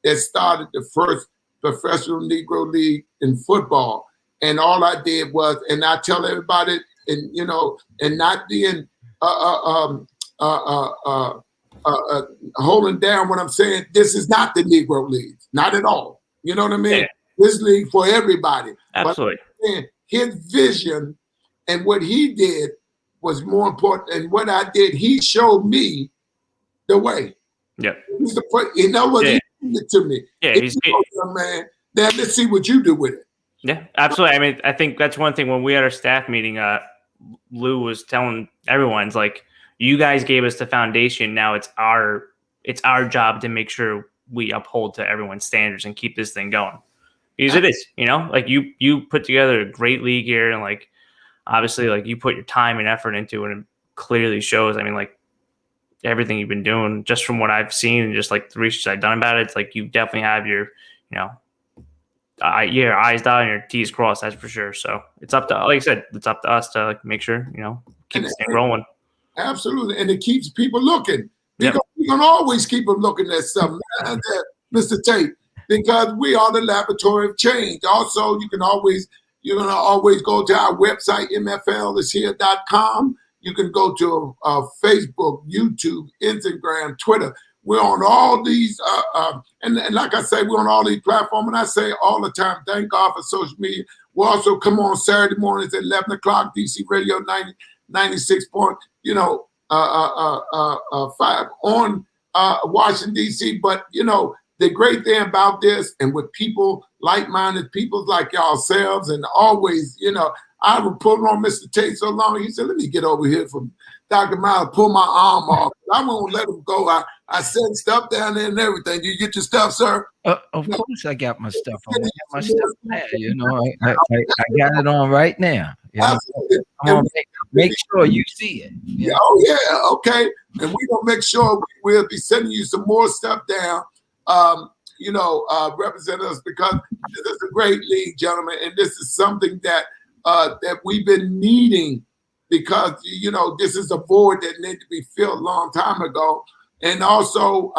that started the first professional Negro League in football. And all I did was, and I tell everybody, and and not being holding down what I'm saying, this is not the Negro League, not at all. You know what I mean? Yeah. This league for everybody. Absolutely. But his vision and what he did was more important. And what I did, he showed me the way. Yeah. He's he did it to me. Yeah, he's man. Now let's see what you do with it. Yeah, absolutely. I mean, I think that's one thing when we had our staff meeting, Lou was telling everyone, it's like, you guys gave us the foundation. Now it's our job to make sure we uphold to everyone's standards and keep this thing going. Because it is, like you put together a great league here, and like obviously like you put your time and effort into it, and it clearly shows. I mean, like everything you've been doing, just from what I've seen and just like the research I've done about it, it's like you definitely have your, your I's dotted and your T's crossed, that's for sure. So it's up to, like I said, it's up to us to like make sure, keep this thing rolling. Absolutely. And it keeps people looking. Because we're going to always keep them looking at something, Mr. Tate, because we are the laboratory of change. Also, you're going to always go to our website, mflishere.com. You can go to Facebook, YouTube, Instagram, Twitter. We're on all these, and like I say, we're on all these platforms. And I say all the time, thank God for social media. We also come on Saturday mornings at 11 o'clock, DC Radio 96 point, 5 on Washington, D.C. But, the great thing about this, and with people, like-minded people like yourselves, and always, I would pull on Mr. Tate so long, he said, let me get over here from Dr. Myles, pull my arm off. I won't let him go. I sent stuff down there and everything. You get your stuff, sir? Of course I got my stuff on. I got my stuff there, I got it on right now. I'm going to make sure you see it. Yeah. Oh, yeah. Okay. And we're going to make sure we'll be sending you some more stuff down, represent us, because this is a great league, gentlemen. And this is something that we've been needing, because, this is a void that needed to be filled a long time ago. And also,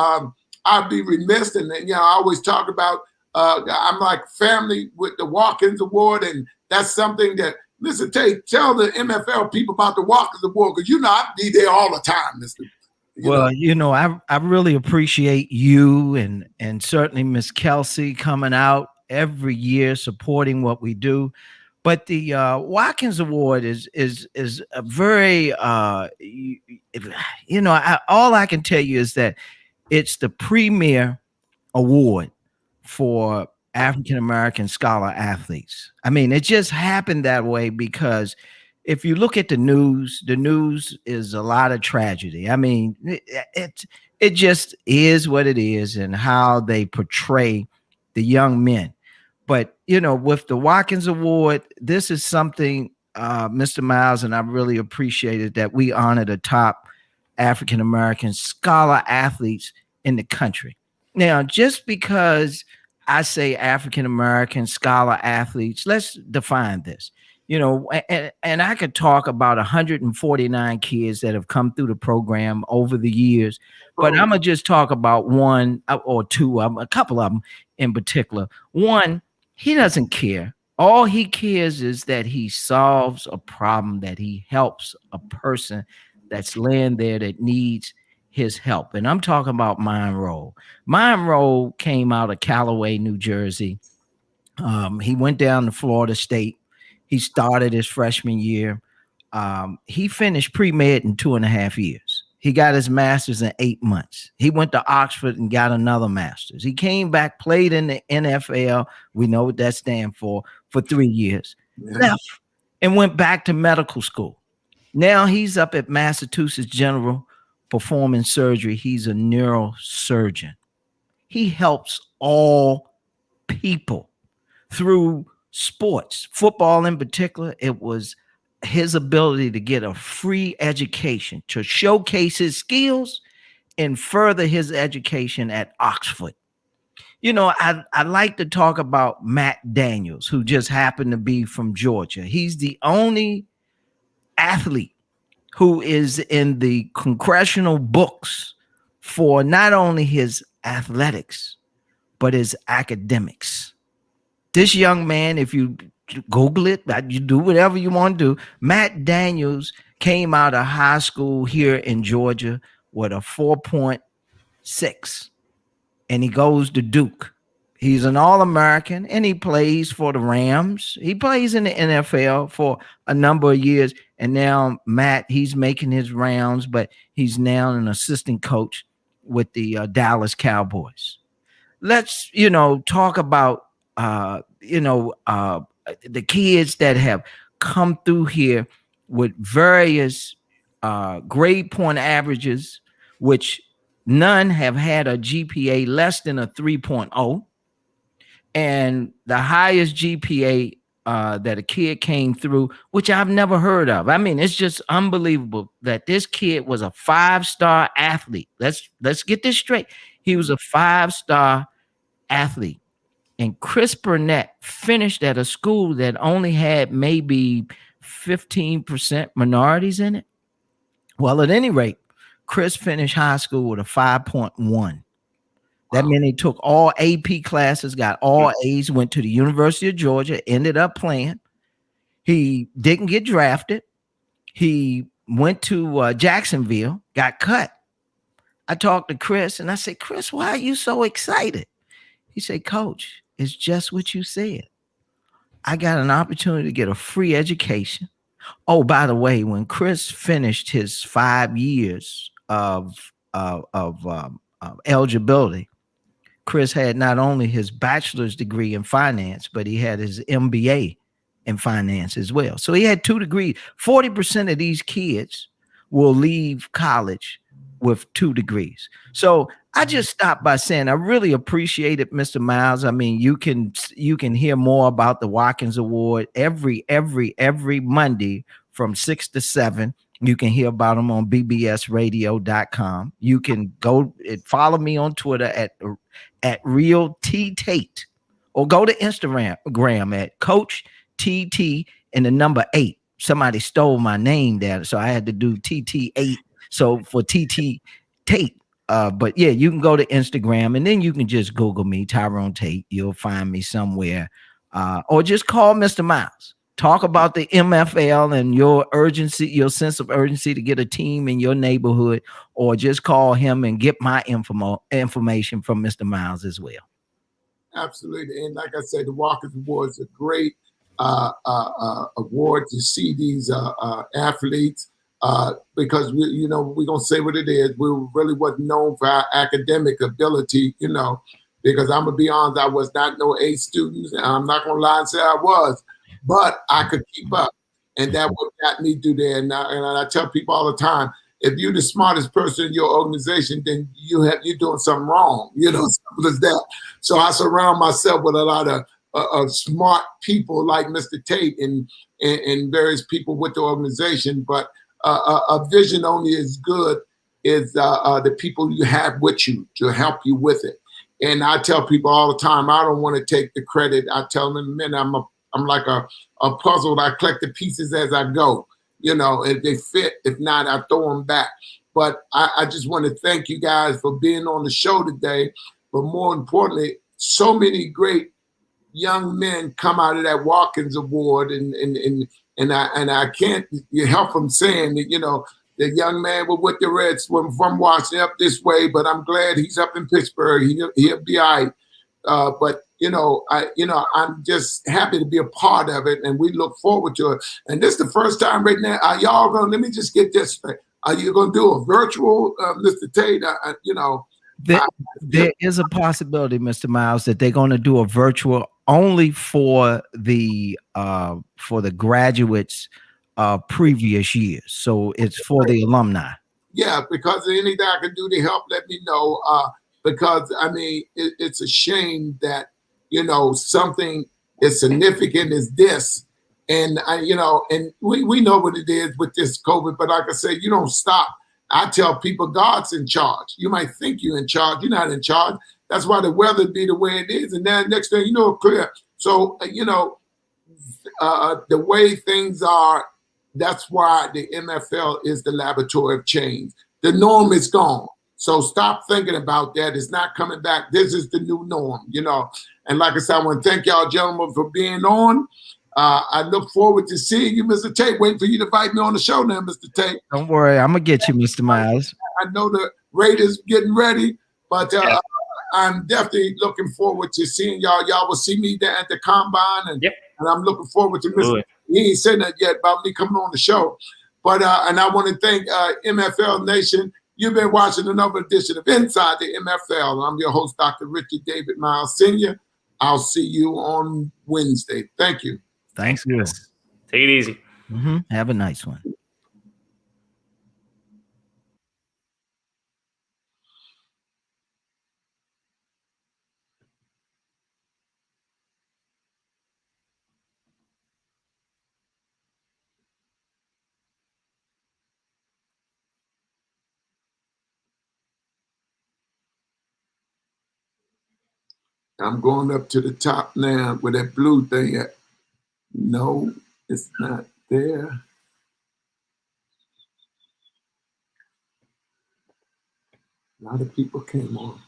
I'd be remiss, and I always talk about, I'm like family with the Watkins Award, and that's something that, Mr. Tate, tell the MFL people about the Watkins Award, because I be there all the time, Mr. I really appreciate you and certainly Miss Kelsey coming out every year supporting what we do. But the Watkins Award is a very all I can tell you is that it's the premier award for African American scholar athletes. I mean, it just happened that way because if you look at the news is a lot of tragedy. I mean, it just is what it is, and how they portray the young men. But, with the Watkins Award, this is something, Mr. Myles, and I really appreciate it, that we honor the top African-American scholar athletes in the country. Now, just because I say African-American scholar athletes, let's define this. And I could talk about 149 kids that have come through the program over the years, but I'm going to just talk about one or two of them, a couple of them in particular. One, he doesn't care. All he cares is that he solves a problem, that he helps a person that's laying there that needs his help. And I'm talking about Monroe. Monroe came out of Callaway, New Jersey. He went down to Florida State. He started his freshman year. He finished pre-med in 2.5 years. He got his master's in 8 months. He went to Oxford and got another master's. He came back, played in the NFL. We know what that stands for 3 years. Yeah. Left and went back to medical school. Now he's up at Massachusetts General performing surgery. He's a neurosurgeon. He helps all people through sports, football in particular. It was his ability to get a free education to showcase his skills and further his education at Oxford. You know, I like to talk about Matt Daniels, who just happened to be from Georgia. He's the only athlete who is in the congressional books for not only his athletics, but his academics. This young man, if you Google it, you do whatever you want to do. Matt Daniels came out of high school here in Georgia with a 4.6, and he goes to Duke. He's an All-American, and he plays for the Rams. He plays in the NFL for a number of years, and now Matt, he's making his rounds, but he's now an assistant coach with the Dallas Cowboys. Let's, talk about, the kids that have come through here with various grade point averages, which none have had a GPA less than a 3.0. And the highest GPA that a kid came through, which I've never heard of. I mean, it's just unbelievable that this kid was a 5-star athlete. Let's get this straight. He was a 5-star athlete. And Chris Burnett finished at a school that only had maybe 15% minorities in it. Well, at any rate, Chris finished high school with a 5.1. That meant he took all AP classes, got all A's, went to the University of Georgia, ended up playing. He didn't get drafted. He went to Jacksonville, got cut. I talked to Chris, and I said, Chris, why are you so excited? He said, Coach, it's just what you said. I got an opportunity to get a free education. Oh, by the way, when Chris finished his 5 years of eligibility, Chris had not only his bachelor's degree in finance, but he had his MBA in finance as well. So he had 2 degrees. 40% of these kids will leave college with 2 degrees. So I just stopped by saying I really appreciate it, Mr. Myles. I mean, you can hear more about the Watkins Award every Monday from 6 to 7. You can hear about them on bbsradio.com. You can go and follow me on Twitter at Real T Tate, or go to Instagram at Coach TT and the number 8. Somebody stole my name there, so I had to do TT8. So for TT Tate. But yeah, you can go to Instagram, and then you can just Google me, Tyrone Tate. You'll find me somewhere, or just call Mr. Myles. Talk about the MFL and your urgency, your sense of urgency to get a team in your neighborhood, or just call him and get my information from Mr. Myles as well. Absolutely. And like I said, the Watkins Award is a great award to see these athletes because we're going to say what it is. We really wasn't known for our academic ability, because I'm going to be honest, I was not no A student. And I'm not going to lie and say I was. But I could keep up, and that what got me through there. And I tell people all the time, if you're the smartest person in your organization, then you're doing something wrong. Simple as that. So I surround myself with a lot of smart people like Mr. Tate and various people with the organization. But a vision only as good as the people you have with you to help you with it. And I tell people all the time, I don't want to take the credit. I tell them, man, I'm like a puzzle. I collect the pieces as I go. If they fit, if not, I throw them back. But I just want to thank you guys for being on the show today. But more importantly, so many great young men come out of that Watkins Award, and I can't help from saying that the young man was with the Reds from Washington up this way, but I'm glad he's up in Pittsburgh. He'll be all right. But I'm just happy to be a part of it, and we look forward to it. And this is the first time right now. Are y'all going? Let me just get this straight. Are you going to do a virtual, Mr. Tate? There is a possibility, Mr. Myles, that they're going to do a virtual only for the graduates previous years. So it's for the alumni. Yeah, because anything I can do to help, let me know. Because I mean, it's a shame that, you know, something as significant as this, and and we know what it is with this COVID. But like I said, you don't stop. I tell people God's in charge. You might think you're in charge. You're not in charge. That's why the weather be the way it is. And then next thing you know, clear. So, the way things are, that's why the MFL is the laboratory of change. The norm is gone. So stop thinking about that. It's not coming back. This is the new norm, And like I said, I want to thank y'all gentlemen for being on. I look forward to seeing you, Mr. Tate. Waiting for you to invite me on the show now, Mr. Tate. Don't worry. I'm going to get you, Mr. Myles. I know the Raiders getting ready, but I'm definitely looking forward to seeing y'all. Y'all will see me there at the combine, and I'm looking forward to Mr. He ain't said that yet about me coming on the show. But and I want to thank MFL Nation. You've been watching another edition of Inside the MFL. I'm your host, Dr. Richard David Myles Sr. I'll see you on Wednesday. Thank you. Thanks, good. Take it easy. Have a nice one. I'm going up to the top now where that blue thing at. No, it's not there. A lot of people came on.